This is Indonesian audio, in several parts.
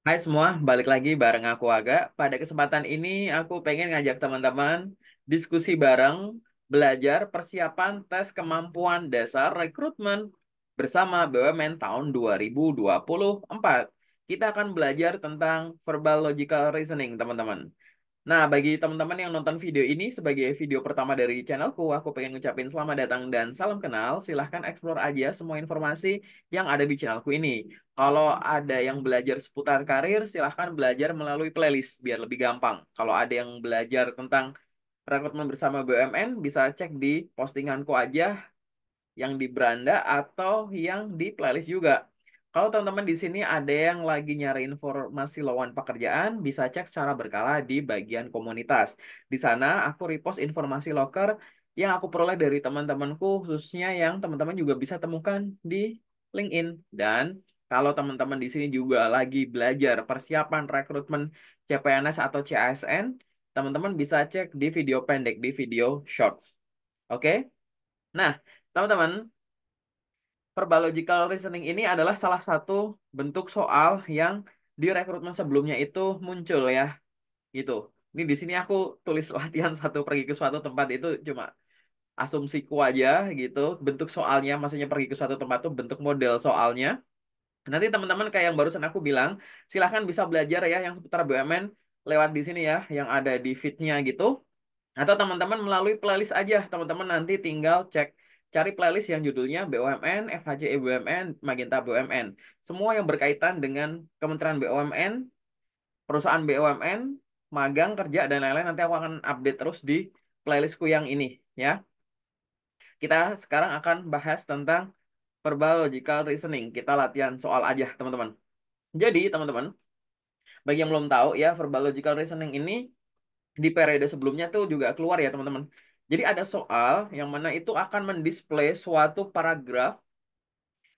Hai semua, balik lagi bareng aku Aga. Pada kesempatan ini aku pengen ngajak teman-teman diskusi bareng belajar persiapan tes kemampuan dasar rekrutmen bersama BUMN tahun 2024. Kita akan belajar tentang verbal logical reasoning, teman-teman. Nah, bagi teman-teman yang nonton video ini sebagai video pertama dari channelku, aku pengen ngucapin selamat datang dan salam kenal. Silahkan explore aja semua informasi yang ada di channelku ini. Kalau ada yang belajar seputar karir, silahkan belajar melalui playlist biar lebih gampang. Kalau ada yang belajar tentang rekrutmen bersama BUMN, bisa cek di postinganku aja yang di beranda atau yang di playlist juga. Kalau teman-teman di sini ada yang lagi nyari informasi lowongan pekerjaan, bisa cek secara berkala di bagian komunitas. Di sana aku repost informasi loker yang aku peroleh dari teman-temanku, khususnya yang teman-teman juga bisa temukan di LinkedIn. Dan kalau teman-teman di sini juga lagi belajar persiapan rekrutmen CPNS atau CASN, teman-teman bisa cek di video pendek, di video shorts. Oke? Nah, teman-teman, verbal logical reasoning ini adalah salah satu bentuk soal yang di rekrutmen sebelumnya itu muncul ya, gitu. Ini di sini aku tulis latihan satu pergi ke suatu tempat itu cuma asumsiku aja gitu. Bentuk soalnya, maksudnya pergi ke suatu tempat itu bentuk model soalnya. Nanti teman-teman kayak yang barusan aku bilang, silahkan bisa belajar ya yang seputar BUMN lewat di sini ya, yang ada di feed-nya gitu. Atau teman-teman melalui playlist aja, teman-teman nanti tinggal cek cari playlist yang judulnya BUMN, FHCE BUMN, Magenta BUMN. Semua yang berkaitan dengan Kementerian BUMN, perusahaan BUMN, magang, kerja, dan lain-lain nanti aku akan update terus di playlistku yang ini ya. Kita sekarang akan bahas tentang verbal logical reasoning. Kita latihan soal aja, teman-teman. Jadi, teman-teman, bagi yang belum tahu ya, verbal logical reasoning ini di periode sebelumnya tuh juga keluar ya teman-teman. Jadi ada soal yang mana itu akan mendisplay suatu paragraf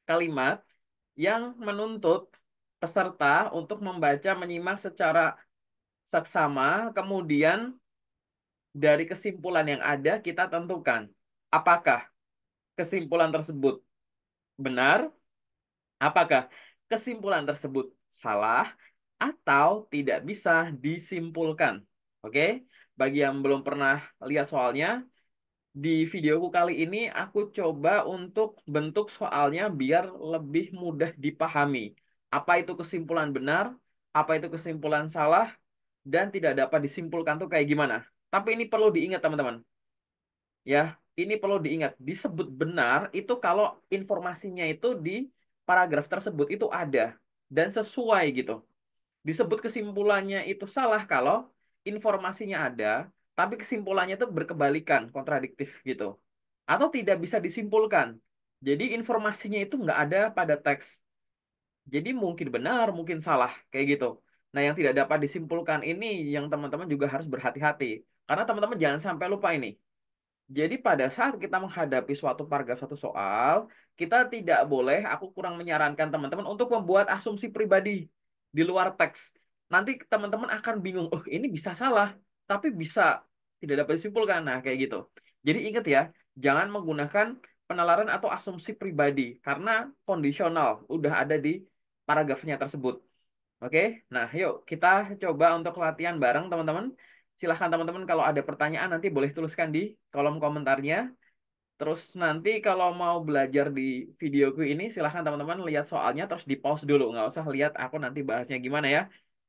kalimat yang menuntut peserta untuk membaca menyimak secara seksama, kemudian dari kesimpulan yang ada kita tentukan apakah kesimpulan tersebut benar, apakah kesimpulan tersebut salah, atau tidak bisa disimpulkan. Oke, bagi yang belum pernah lihat soalnya, di videoku kali ini aku coba untuk bentuk soalnya biar lebih mudah dipahami. Apa itu kesimpulan benar, apa itu kesimpulan salah, dan tidak dapat disimpulkan tuh kayak gimana. Tapi ini perlu diingat teman-teman. Ya, ini perlu diingat. Disebut benar itu kalau informasinya itu di paragraf tersebut itu ada dan sesuai gitu. Disebut kesimpulannya itu salah kalau informasinya ada, tapi kesimpulannya itu berkebalikan, kontradiktif gitu. Atau tidak bisa disimpulkan. Jadi informasinya itu nggak ada pada teks. Jadi mungkin benar, mungkin salah, kayak gitu. Nah, yang tidak dapat disimpulkan ini yang teman-teman juga harus berhati-hati. Karena teman-teman jangan sampai lupa ini. Jadi pada saat kita menghadapi suatu paragraf satu soal, kita tidak boleh, aku kurang menyarankan teman-teman untuk membuat asumsi pribadi di luar teks. Nanti teman-teman akan bingung, oh ini bisa salah, tapi bisa tidak dapat disimpulkan. Nah, kayak gitu. Jadi ingat ya, jangan menggunakan penalaran atau asumsi pribadi, karena kondisional udah ada di paragrafnya tersebut. Oke, nah yuk kita coba untuk latihan bareng teman-teman. Silahkan teman-teman kalau ada pertanyaan nanti boleh tuliskan di kolom komentarnya. Terus nanti kalau mau belajar di videoku ini silahkan teman-teman lihat soalnya terus di pause dulu. Nggak usah lihat aku nanti bahasnya gimana ya.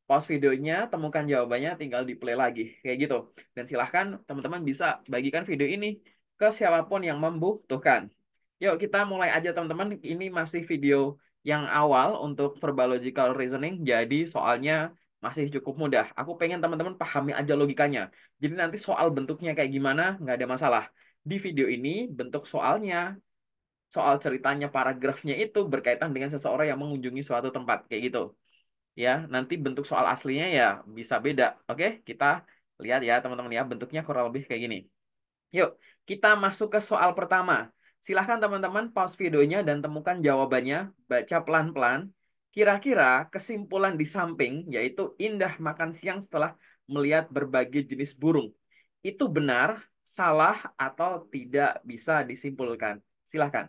Pause videonya, temukan jawabannya, tinggal di play lagi. Kayak gitu. Dan silahkan teman-teman bisa bagikan video ini ke siapapun yang membutuhkan. Yuk kita mulai aja teman-teman. Ini masih video yang awal untuk verbal logical reasoning. Jadi soalnya masih cukup mudah. Aku pengen teman-teman pahami aja logikanya. Jadi nanti soal bentuknya kayak gimana nggak ada masalah. Di video ini bentuk soalnya, soal ceritanya, paragrafnya itu berkaitan dengan seseorang yang mengunjungi suatu tempat kayak gitu. Ya, nanti bentuk soal aslinya ya bisa beda. Oke, kita lihat ya teman-teman ya bentuknya kurang lebih kayak gini. Yuk, kita masuk ke soal pertama. Silahkan teman-teman pause videonya dan temukan jawabannya. Baca pelan-pelan. Kira-kira kesimpulan di samping, yaitu Indah makan siang setelah melihat berbagai jenis burung. Itu benar, salah, atau tidak bisa disimpulkan. Silahkan.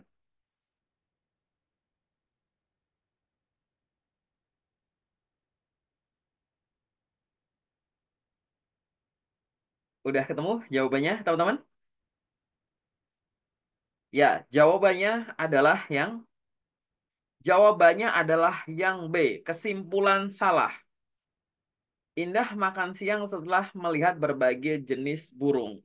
Udah ketemu jawabannya, teman-teman? Ya, jawabannya adalah yang B, kesimpulan salah. Indah makan siang setelah melihat berbagai jenis burung.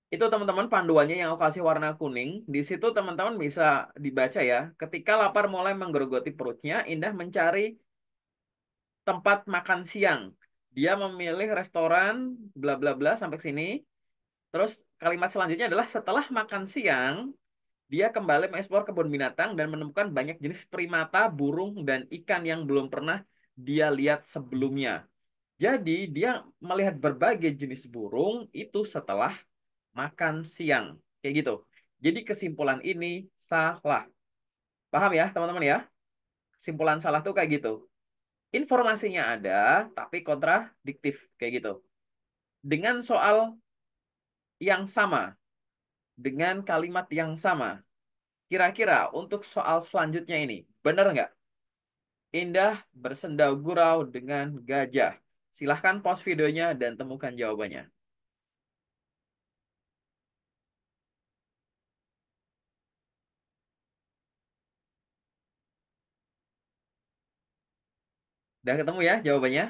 Itu teman-teman panduannya yang aku kasih warna kuning. Di situ teman-teman bisa dibaca ya. Ketika lapar mulai menggerogoti perutnya, Indah mencari tempat makan siang. Dia memilih restoran bla bla bla sampai sini. Terus kalimat selanjutnya adalah setelah makan siang, dia kembali mengeksplor kebun binatang dan menemukan banyak jenis primata, burung, dan ikan yang belum pernah dia lihat sebelumnya. Jadi dia melihat berbagai jenis burung itu setelah makan siang. Kayak gitu. Jadi kesimpulan ini salah. Paham ya teman-teman ya? Kesimpulan salah tuh kayak gitu. Informasinya ada, tapi kontradiktif. Kayak gitu. Dengan soal yang sama, dengan kalimat yang sama. Kira-kira untuk soal selanjutnya ini, benar nggak? Indah bersenda gurau dengan gajah. Silahkan pause videonya dan temukan jawabannya. Udah ketemu ya jawabannya?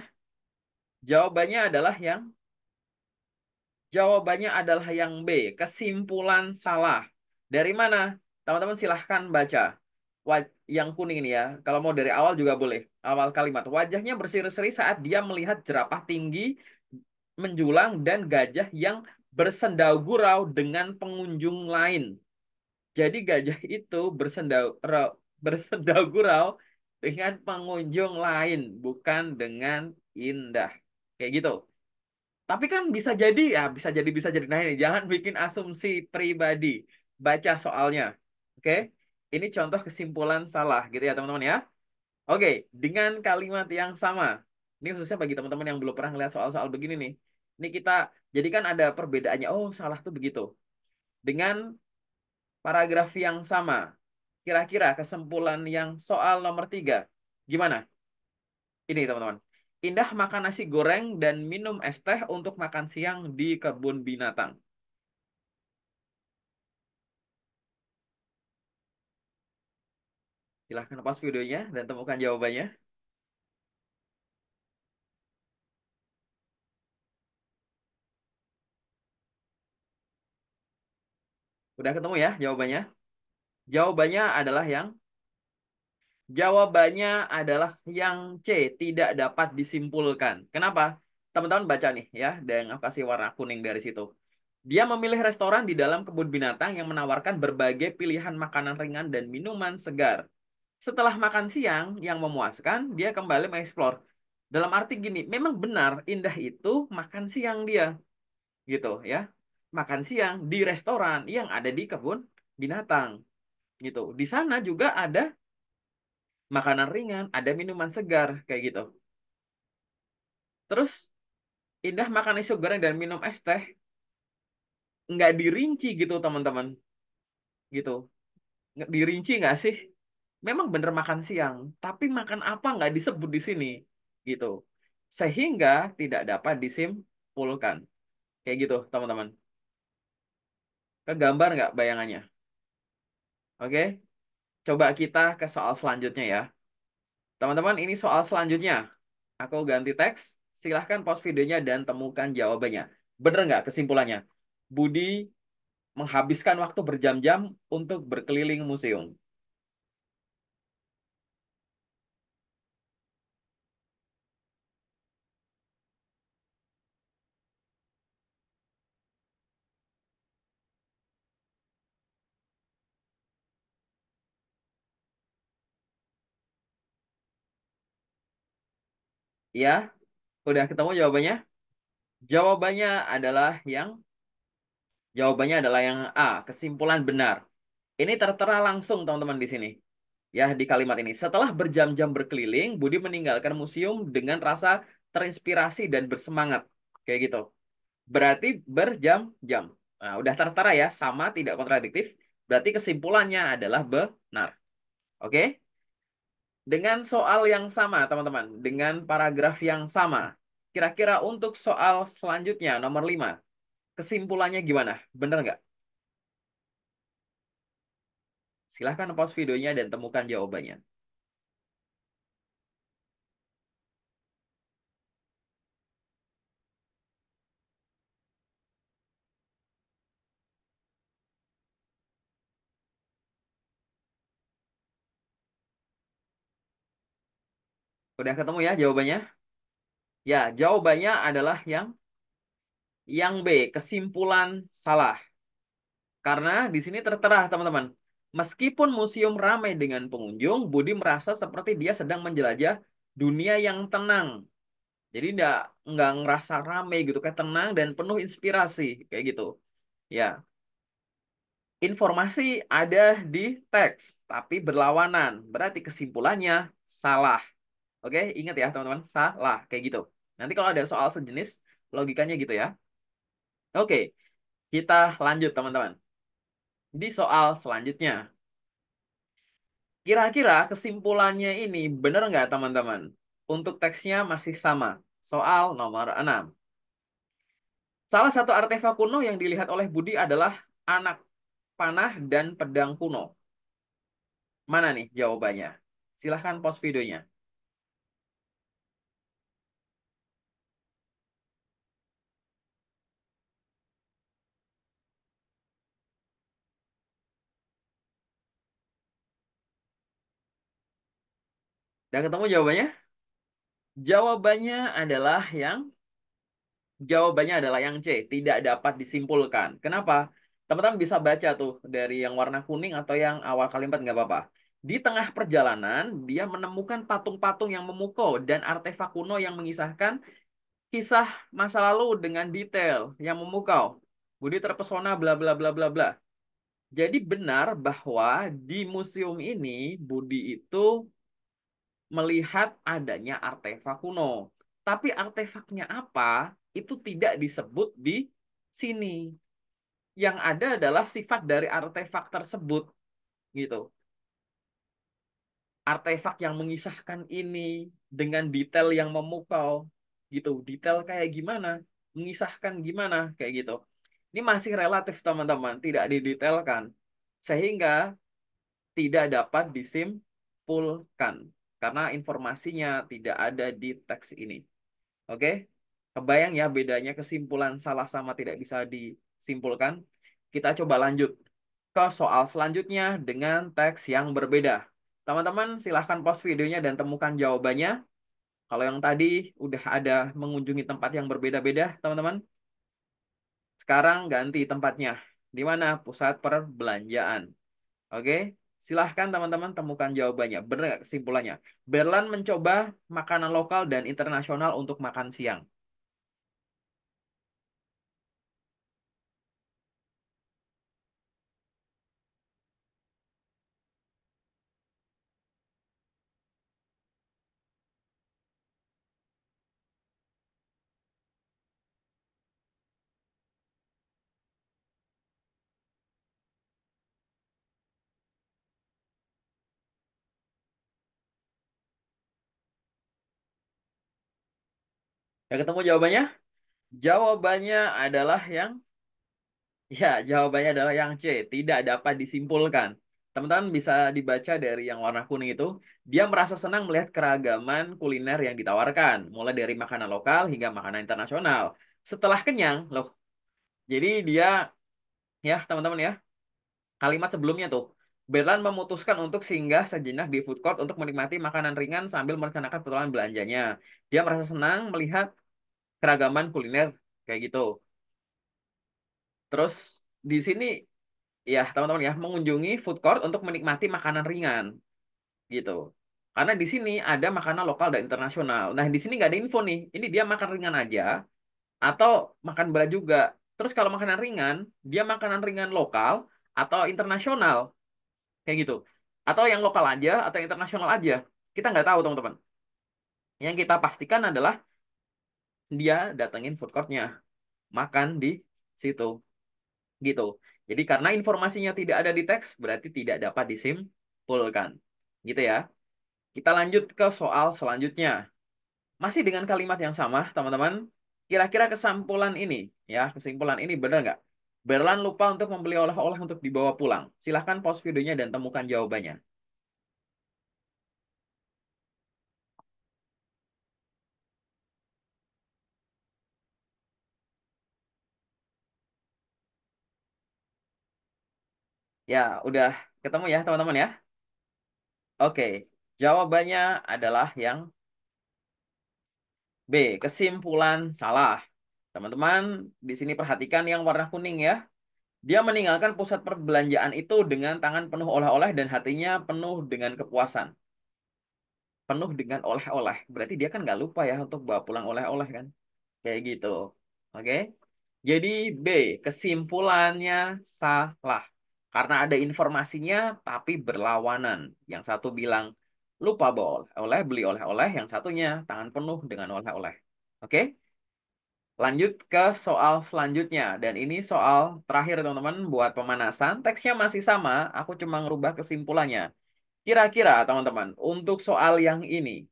Jawabannya adalah yang Jawabannya adalah yang B, kesimpulan salah. Dari mana? Teman-teman silahkan baca. Yang kuning ini ya. Kalau mau dari awal juga boleh. Awal kalimat. Wajahnya berseri-seri saat dia melihat jerapah tinggi menjulang dan gajah yang bersendau gurau dengan pengunjung lain. Jadi gajah itu bersendau gurau dengan pengunjung lain, bukan dengan Indah. Kayak gitu. Tapi kan bisa jadi. Nah ini jangan bikin asumsi pribadi. Baca soalnya. Oke? Ini contoh kesimpulan salah gitu ya teman-teman ya. Oke, dengan kalimat yang sama. Ini khususnya bagi teman-teman yang belum pernah ngeliat soal-soal begini nih. Ini kita jadi kan ada perbedaannya. Oh, salah tuh begitu. Dengan paragraf yang sama. Kira-kira kesimpulan yang soal nomor 3. Gimana? Ini teman-teman. Indah makan nasi goreng dan minum es teh untuk makan siang di kebun binatang. Silahkan pause videonya dan temukan jawabannya. Udah ketemu ya jawabannya? Jawabannya adalah yang Jawabannya adalah yang C, tidak dapat disimpulkan. Kenapa? Teman-teman baca nih ya, dan aku kasih warna kuning dari situ. Dia memilih restoran di dalam kebun binatang yang menawarkan berbagai pilihan makanan ringan dan minuman segar. Setelah makan siang yang memuaskan, dia kembali mengeksplor. Dalam arti gini, memang benar Indah itu makan siang dia, gitu ya. Makan siang di restoran yang ada di kebun binatang, gitu. Di sana juga ada makanan ringan, ada minuman segar, kayak gitu. Terus Indah makan nasi goreng dan minum es teh, nggak dirinci gitu teman-teman, gitu. Nggak dirinci nggak sih? Memang bener makan siang, tapi makan apa nggak disebut di sini, gitu. Sehingga tidak dapat disimpulkan. Kayak gitu, teman-teman. Kegambar nggak bayangannya? Oke, coba kita ke soal selanjutnya ya. Teman-teman, ini soal selanjutnya. Aku ganti teks. Silahkan pause videonya dan temukan jawabannya. Bener nggak kesimpulannya? Budi menghabiskan waktu berjam-jam untuk berkeliling museum. Ya, udah ketemu jawabannya? Jawabannya adalah yang Jawabannya adalah yang A, kesimpulan benar. Ini tertera langsung teman-teman di sini. Ya, di kalimat ini. Setelah berjam-jam berkeliling, Budi meninggalkan museum dengan rasa terinspirasi dan bersemangat. Kayak gitu. Berarti berjam-jam. Nah, udah tertera ya, sama tidak kontradiktif. Berarti kesimpulannya adalah benar. Oke? Dengan soal yang sama, teman-teman. Dengan paragraf yang sama. Kira-kira untuk soal selanjutnya, nomor 5. Kesimpulannya gimana? Bener nggak? Silahkan pause videonya dan temukan jawabannya. Udah ketemu ya jawabannya? Ya, jawabannya adalah yang B, kesimpulan salah. Karena di sini tertera, teman-teman. Meskipun museum ramai dengan pengunjung, Budi merasa seperti dia sedang menjelajah dunia yang tenang. Jadi nggak ngerasa ramai gitu, kayak tenang dan penuh inspirasi kayak gitu. Ya, informasi ada di teks, tapi berlawanan. Berarti kesimpulannya salah. Oke, ingat ya teman-teman, salah kayak gitu. Nanti kalau ada soal sejenis, logikanya gitu ya. Oke, kita lanjut teman-teman. Di soal selanjutnya. Kira-kira kesimpulannya ini benar nggak teman-teman? Untuk teksnya masih sama. Soal nomor 6. Salah satu artefak kuno yang dilihat oleh Budi adalah anak panah dan pedang kuno. Mana nih jawabannya? Silahkan pause videonya. Udah ketemu jawabannya? Jawabannya adalah Jawabannya adalah yang C, tidak dapat disimpulkan. Kenapa? Teman-teman bisa baca tuh dari yang warna kuning atau yang awal kalimat nggak apa-apa. Di tengah perjalanan, dia menemukan patung-patung yang memukau dan artefak kuno yang mengisahkan kisah masa lalu dengan detail yang memukau. Budi terpesona bla bla bla bla bla. Jadi benar bahwa di museum ini Budi itu melihat adanya artefak kuno. Tapi artefaknya apa itu tidak disebut di sini. Yang ada adalah sifat dari artefak tersebut gitu. Artefak yang mengisahkan ini dengan detail yang memukau gitu. Detail kayak gimana? Mengisahkan gimana kayak gitu. Ini masih relatif teman-teman, tidak didetailkan. Sehingga tidak dapat disimpulkan karena informasinya tidak ada di teks ini. Oke? Kebayang ya bedanya kesimpulan salah sama tidak bisa disimpulkan? Kita coba lanjut ke soal selanjutnya dengan teks yang berbeda. Teman-teman silahkan pause videonya dan temukan jawabannya. Kalau yang tadi udah ada mengunjungi tempat yang berbeda-beda, teman-teman. Sekarang ganti tempatnya. Di mana? Pusat perbelanjaan. Oke, silahkan teman-teman temukan jawabannya. Benar nggak kesimpulannya? Berlan mencoba makanan lokal dan internasional untuk makan siang. Ya ketemu jawabannya? Jawabannya adalah ya, jawabannya adalah yang C. Tidak dapat disimpulkan. Teman-teman bisa dibaca dari yang warna kuning itu. Dia merasa senang melihat keragaman kuliner yang ditawarkan. Mulai dari makanan lokal hingga makanan internasional. Setelah kenyang, loh. Jadi dia, ya teman-teman ya, kalimat sebelumnya tuh. Berlan memutuskan untuk singgah sejenak di food court untuk menikmati makanan ringan sambil merencanakan perjalanan belanjanya. Dia merasa senang melihat keragaman kuliner kayak gitu. Terus di sini ya teman-teman ya mengunjungi food court untuk menikmati makanan ringan gitu. Karena di sini ada makanan lokal dan internasional. Nah di sini nggak ada info nih. Ini dia makan ringan aja atau makan berat juga. Terus kalau makanan ringan, dia makanan ringan lokal atau internasional kayak gitu. Atau yang lokal aja atau internasional aja. Kita nggak tahu teman-teman. Yang kita pastikan adalah dia datengin food courtnya, makan di situ gitu. Jadi karena informasinya tidak ada di teks, berarti tidak dapat disimpulkan. Gitu ya. Kita lanjut ke soal selanjutnya. Masih dengan kalimat yang sama, teman-teman. Kira-kira kesimpulan ini, ya, kesimpulan ini benar nggak? Berlan lupa untuk membeli oleh-oleh untuk dibawa pulang. Silahkan pause videonya dan temukan jawabannya. Ya, udah ketemu ya teman-teman ya. Oke, jawabannya adalah yang B, kesimpulan salah. Teman-teman, di sini perhatikan yang warna kuning ya. Dia meninggalkan pusat perbelanjaan itu dengan tangan penuh oleh-oleh dan hatinya penuh dengan kepuasan. Penuh dengan oleh-oleh. Berarti dia kan nggak lupa ya untuk bawa pulang oleh-oleh kan. Kayak gitu. Oke. Jadi B, kesimpulannya salah. Karena ada informasinya tapi berlawanan. Yang satu bilang lupa bawa oleh-oleh, beli oleh-oleh. Yang satunya tangan penuh dengan oleh-oleh. Oke. Lanjut ke soal selanjutnya. Dan ini soal terakhir teman-teman buat pemanasan. Teksnya masih sama, aku cuma ngerubah kesimpulannya. Kira-kira teman-teman, untuk soal yang ini,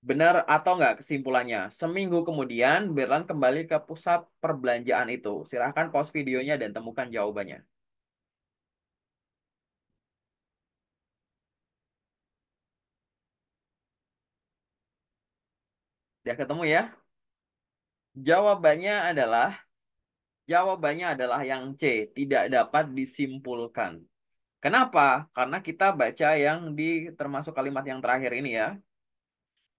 benar atau enggak kesimpulannya? Seminggu kemudian, Berlan kembali ke pusat perbelanjaan itu. Silahkan pause videonya dan temukan jawabannya. Udah ketemu ya? Jawabannya adalah, jawabannya adalah yang C, tidak dapat disimpulkan. Kenapa? Karena kita baca yang di termasuk kalimat yang terakhir ini ya.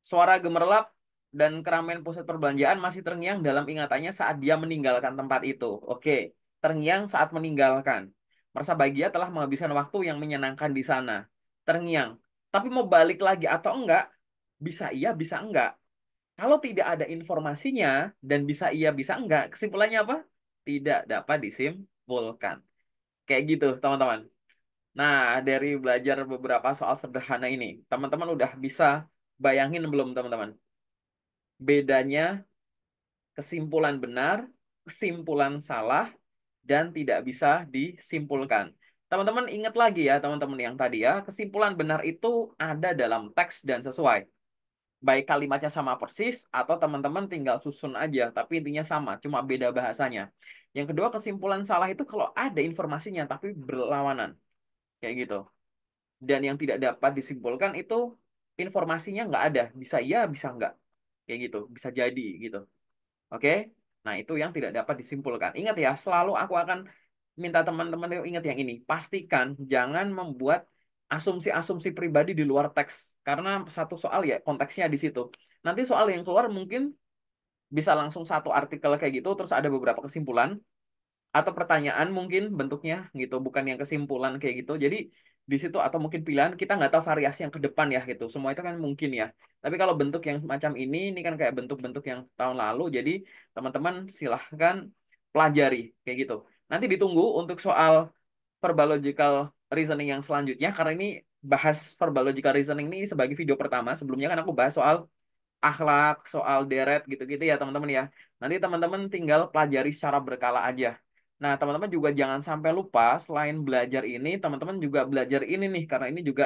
Suara gemerlap dan keramaian pusat perbelanjaan masih terngiang dalam ingatannya saat dia meninggalkan tempat itu. Oke, terngiang saat meninggalkan. Merasa bahagia telah menghabiskan waktu yang menyenangkan di sana. Terngiang. Tapi mau balik lagi atau enggak, bisa iya, bisa enggak. Kalau tidak ada informasinya dan bisa iya, bisa enggak, kesimpulannya apa? Tidak dapat disimpulkan. Kayak gitu, teman-teman. Nah, dari belajar beberapa soal sederhana ini, teman-teman udah bisa bayangin belum, teman-teman? Bedanya kesimpulan benar, kesimpulan salah, dan tidak bisa disimpulkan. Teman-teman ingat lagi ya, teman-teman yang tadi ya, kesimpulan benar itu ada dalam teks dan sesuai. Baik kalimatnya sama persis, atau teman-teman tinggal susun aja, tapi intinya sama, cuma beda bahasanya. Yang kedua, kesimpulan salah itu kalau ada informasinya, tapi berlawanan. Kayak gitu. Dan yang tidak dapat disimpulkan itu informasinya nggak ada. Bisa iya, bisa nggak. Kayak gitu, bisa jadi gitu. Oke? Nah, itu yang tidak dapat disimpulkan. Ingat ya, selalu aku akan minta teman-teman itu ingat yang ini. Pastikan jangan membuat asumsi-asumsi pribadi di luar teks. Karena satu soal ya konteksnya di situ. Nanti soal yang keluar mungkin bisa langsung satu artikel kayak gitu, terus ada beberapa kesimpulan atau pertanyaan mungkin bentuknya gitu, bukan yang kesimpulan kayak gitu. Jadi di situ atau mungkin pilihan kita nggak tahu variasi yang ke depan ya gitu. Semua itu kan mungkin ya. Tapi kalau bentuk yang macam ini kan kayak bentuk-bentuk yang tahun lalu. Jadi teman-teman silahkan pelajari kayak gitu. Nanti ditunggu untuk soal verbal logical reasoning yang selanjutnya karena ini bahas verbal logical reasoning ini sebagai video pertama. Sebelumnya kan aku bahas soal akhlak, soal deret gitu-gitu ya teman-teman ya. Nanti teman-teman tinggal pelajari secara berkala aja. Nah, teman-teman juga jangan sampai lupa selain belajar ini, teman-teman juga belajar ini nih karena ini juga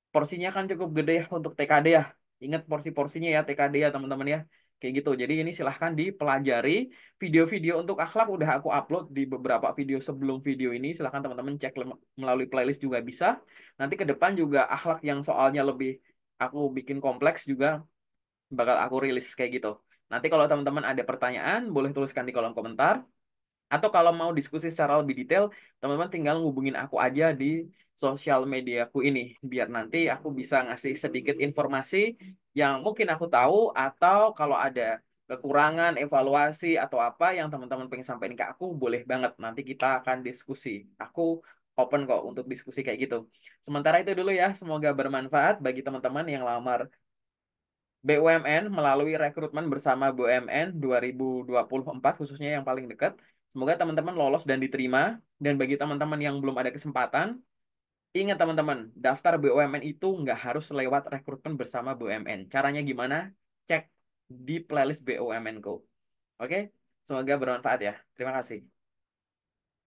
porsinya kan cukup gede ya untuk TKD ya. Ingat porsi-porsinya ya TKD ya teman-teman ya. Kayak gitu. Jadi ini silahkan dipelajari. Video-video untuk akhlak udah aku upload di beberapa video sebelum video ini. Silahkan teman-teman cek melalui playlist juga bisa. Nanti ke depan juga akhlak yang soalnya lebih aku bikin kompleks juga bakal aku rilis kayak gitu. Nanti kalau teman-teman ada pertanyaan, boleh tuliskan di kolom komentar. Atau kalau mau diskusi secara lebih detail, teman-teman tinggal ngubungin aku aja di sosial mediaku ini. Biar nanti aku bisa ngasih sedikit informasi yang mungkin aku tahu, atau kalau ada kekurangan, evaluasi, atau apa yang teman-teman pengen sampaikan ke aku, boleh banget. Nanti kita akan diskusi. Aku open kok untuk diskusi kayak gitu. Sementara itu dulu ya, semoga bermanfaat bagi teman-teman yang lamar BUMN melalui rekrutmen bersama BUMN 2024 khususnya yang paling dekat. Semoga teman-teman lolos dan diterima. Dan bagi teman-teman yang belum ada kesempatan, ingat teman-teman, daftar BUMN itu nggak harus lewat rekrutmen bersama BUMN. Caranya gimana? Cek di playlist BUMN Go. Oke? Semoga bermanfaat ya. Terima kasih.